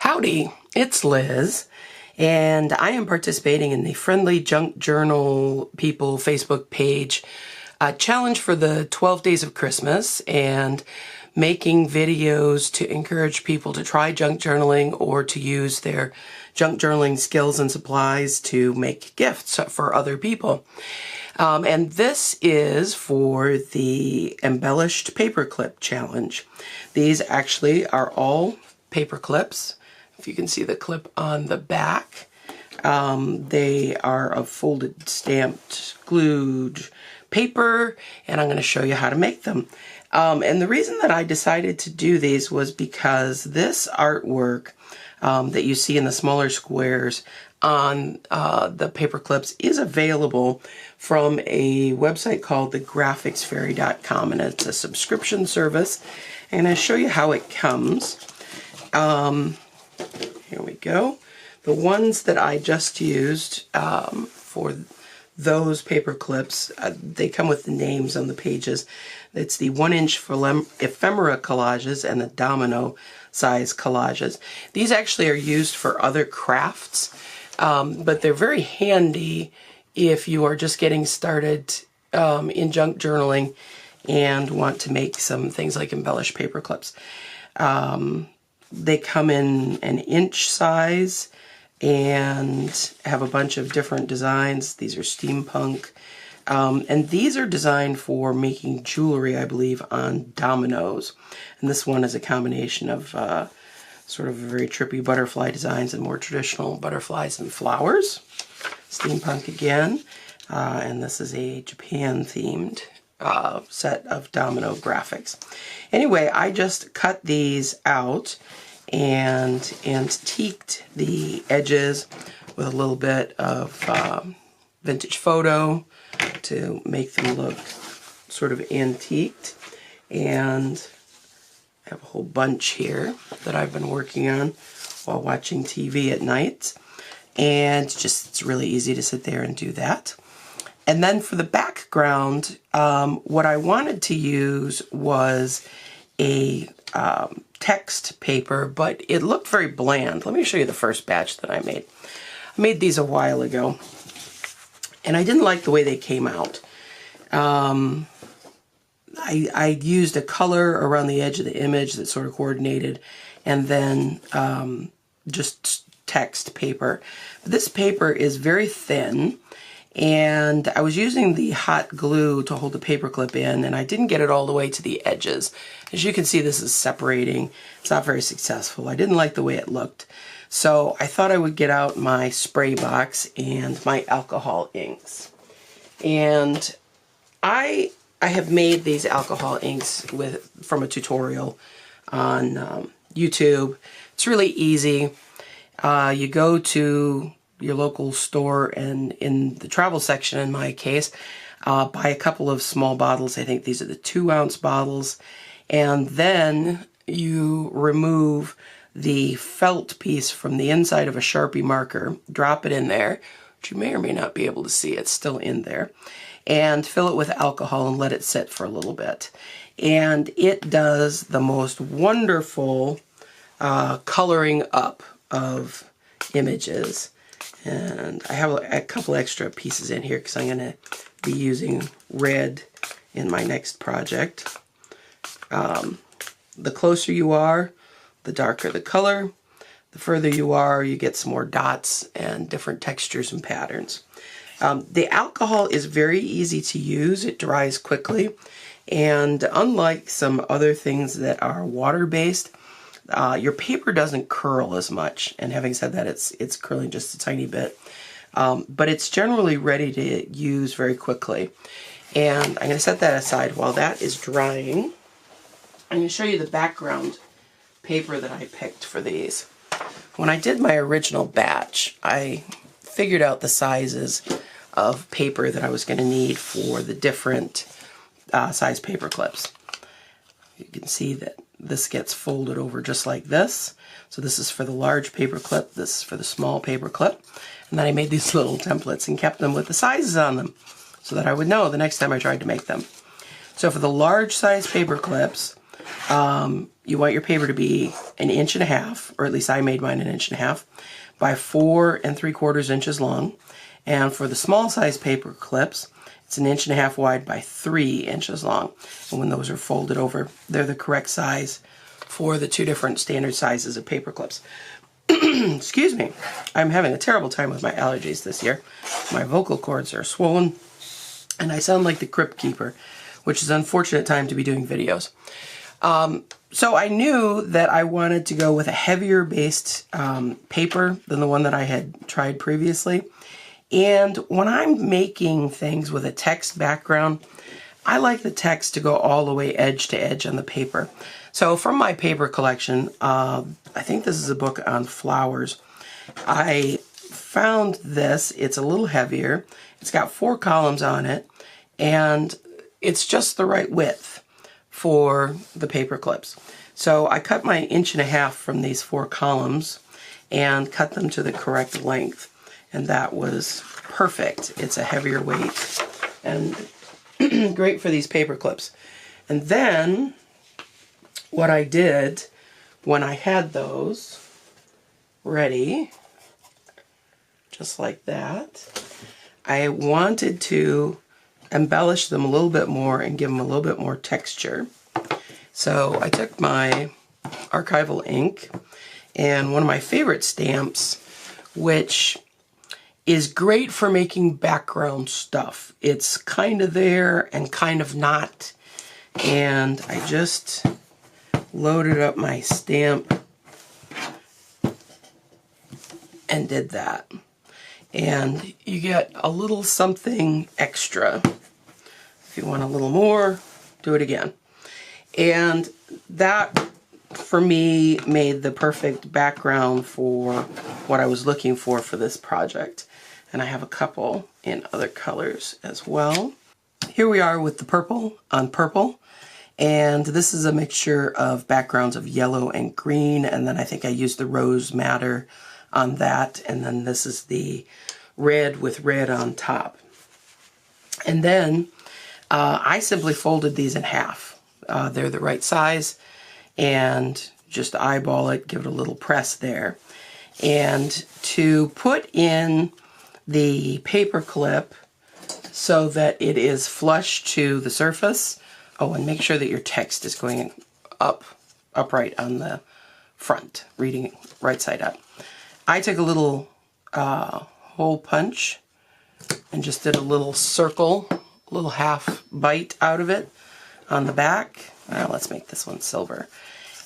Howdy, it's Liz, and I am participating in the Friendly Junk Journal People Facebook page challenge for the 12 Days of Christmas, and making videos to encourage people to try junk journaling or to use their junk journaling skills and supplies to make gifts for other people. And this is for the Embellished Paperclip Challenge. These actually are all paper clips. If you can see the clip on the back, they are of folded, stamped, glued paper, and I'm going to show you how to make them. And the reason that I decided to do these was because this artwork that you see in the smaller squares on the paper clips is available from a website called thegraphicsfairy.com, and it's a subscription service. And I'll show you how it comes. Here we go. The ones that I just used for those paper clips, they come with the names on the pages. It's the 1-inch ephemera collages and the domino size collages. These actually are used for other crafts, but they're very handy if you are just getting started in junk journaling and want to make some things like embellished paper clips. They come in an inch size and have a bunch of different designs. These are steampunk. And these are designed for making jewelry, I believe, on dominoes. And this one is a combination of sort of very trippy butterfly designs and more traditional butterflies and flowers. Steampunk again. And this is a Japan-themed set of domino graphics. Anyway, I just cut these out and antiqued the edges with a little bit of vintage photo to make them look sort of antiqued. And I have a whole bunch here that I've been working on while watching TV at night. And it's really easy to sit there and do that. And then for the background, what I wanted to use was a text paper, but it looked very bland. Let me show you the first batch that I made. I made these a while ago, and I didn't like the way they came out. I used a color around the edge of the image that sort of coordinated, and then just text paper. This paper is very thin, and I was using the hot glue to hold the paper clip in, and I didn't get it all the way to the edges. As you can see, this is separating. It's not very successful. I didn't like the way it looked. So I thought I would get out my spray box and my alcohol inks. And I have made these alcohol inks from a tutorial on YouTube. It's really easy. You go to your local store, and in the travel section, in my case, buy a couple of small bottles. I think these are the 2-ounce bottles. And then you remove the felt piece from the inside of a Sharpie marker, drop it in there, which you may or may not be able to see. It's still in there. And fill it with alcohol and let it sit for a little bit. And it does the most wonderful coloring up of images. And I have a couple extra pieces in here because I'm going to be using red in my next project. The closer you are, the darker the color. The further you are, you get some more dots and different textures and patterns. The alcohol is very easy to use. It dries quickly. And unlike some other things that are water-based, your paper doesn't curl as much. And having said that, it's curling just a tiny bit. But it's generally ready to use very quickly. And I'm going to set that aside while that is drying. I'm going to show you the background paper that I picked for these. When I did my original batch, I figured out the sizes of paper that I was going to need for the different size paper clips. You can see that this gets folded over just like this. So this is for the large paper clip, this is for the small paper clip. And then I made these little templates and kept them with the sizes on them so that I would know the next time I tried to make them. So for the large size paper clips, you want your paper to be 1.5 inches, or at least I made mine 1.5 inches, by 4 3/4 inches long. And for the small size paper clips, it's 1.5 inches wide by 3 inches long. And when those are folded over, they're the correct size for the 2 different standard sizes of paper clips. Excuse me. I'm having a terrible time with my allergies this year. My vocal cords are swollen, and I sound like the Crypt Keeper, which is an unfortunate time to be doing videos. So I knew that I wanted to go with a heavier based paper than the one that I had tried previously. And when I'm making things with a text background, I like the text to go all the way edge to edge on the paper. So from my paper collection, I think this is a book on flowers. I found this. It's a little heavier. It's got 4 columns on it, and it's just the right width for the paper clips. So I cut my 1.5 inches from these 4 columns and cut them to the correct length, and that was perfect. It's a heavier weight and great for these paper clips. And then what I did when I had those ready, just like that, I wanted to embellish them a little bit more and give them a little bit more texture. So I took my archival ink and one of my favorite stamps, which is great for making background stuff. It's kind of there and kind of not. And I just loaded up my stamp and did that. And you get a little something extra. If you want a little more, do it again. And that, for me, made the perfect background for what I was looking for this project. And I have a couple in other colors as well. Here we are with the purple on purple. And this is a mixture of backgrounds of yellow and green. And then I think I used the rose madder on that. And then this is the red with red on top. And then I simply folded these in half. They're the right size, and just eyeball it, give it a little press there. And to put in the paper clip so that it is flush to the surface, oh, and make sure that your text is going upright on the front, reading right side up. I took a little hole punch and just did a little circle, a little half bite out of it on the back. Let's make this one silver.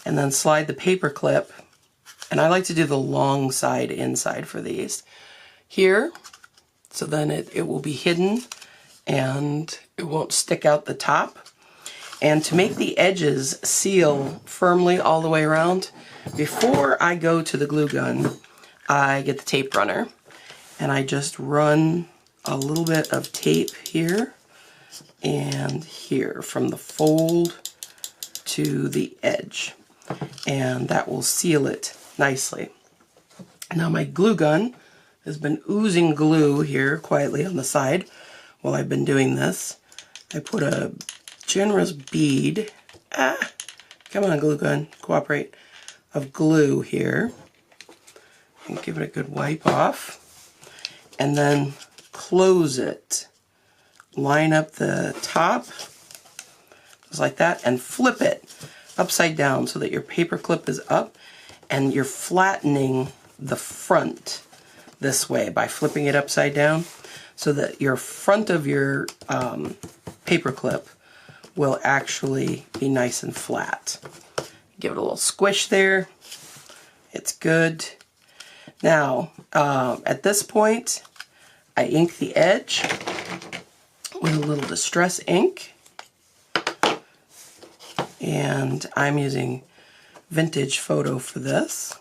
And then slide the paper clip, and I like to do the long side inside for these here, so then it will be hidden and it won't stick out the top. And to make the edges seal firmly all the way around, before I go to the glue gun, I get the tape runner and I just run a little bit of tape here and here from the fold to the edge, and that will seal it nicely. Now my glue gun has been oozing glue here quietly on the side while I've been doing this. I put a generous bead, come on glue gun, cooperate, of glue here, and give it a good wipe off, and then close it. Line up the top, just like that, and flip it upside down so that your paper clip is up, and you're flattening the front this way by flipping it upside down so that your front of your paper clip will actually be nice and flat. Give it a little squish there. It's good. Now, at this point, I ink the edge with a little distress ink, and I'm using Vintage Photo for this.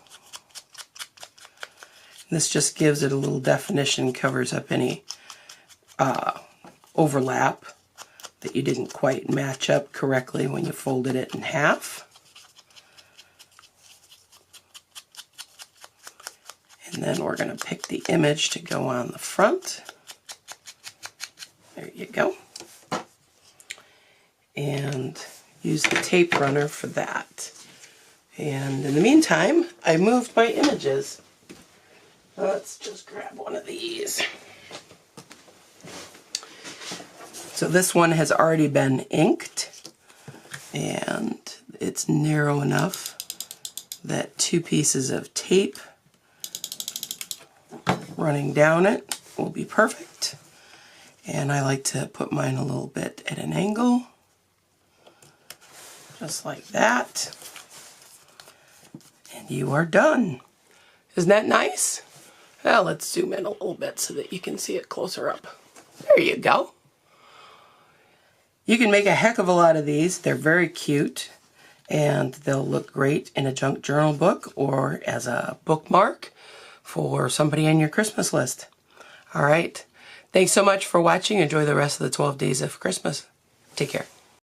This just gives it a little definition, covers up any overlap that you didn't quite match up correctly when you folded it in half. And then we're going to pick the image to go on the front. There you go. And use the tape runner for that. And in the meantime, I moved my images. Let's just grab one of these. So this one has already been inked, and it's narrow enough that 2 pieces of tape running down it will be perfect. And I like to put mine a little bit at an angle, just like that. And you are done. Isn't that nice? Well, let's zoom in a little bit so that you can see it closer up. There you go. You can make a heck of a lot of these. They're very cute, and they'll look great in a junk journal book or as a bookmark for somebody on your Christmas list. All right. Thanks so much for watching. Enjoy the rest of the 12 days of Christmas. Take care.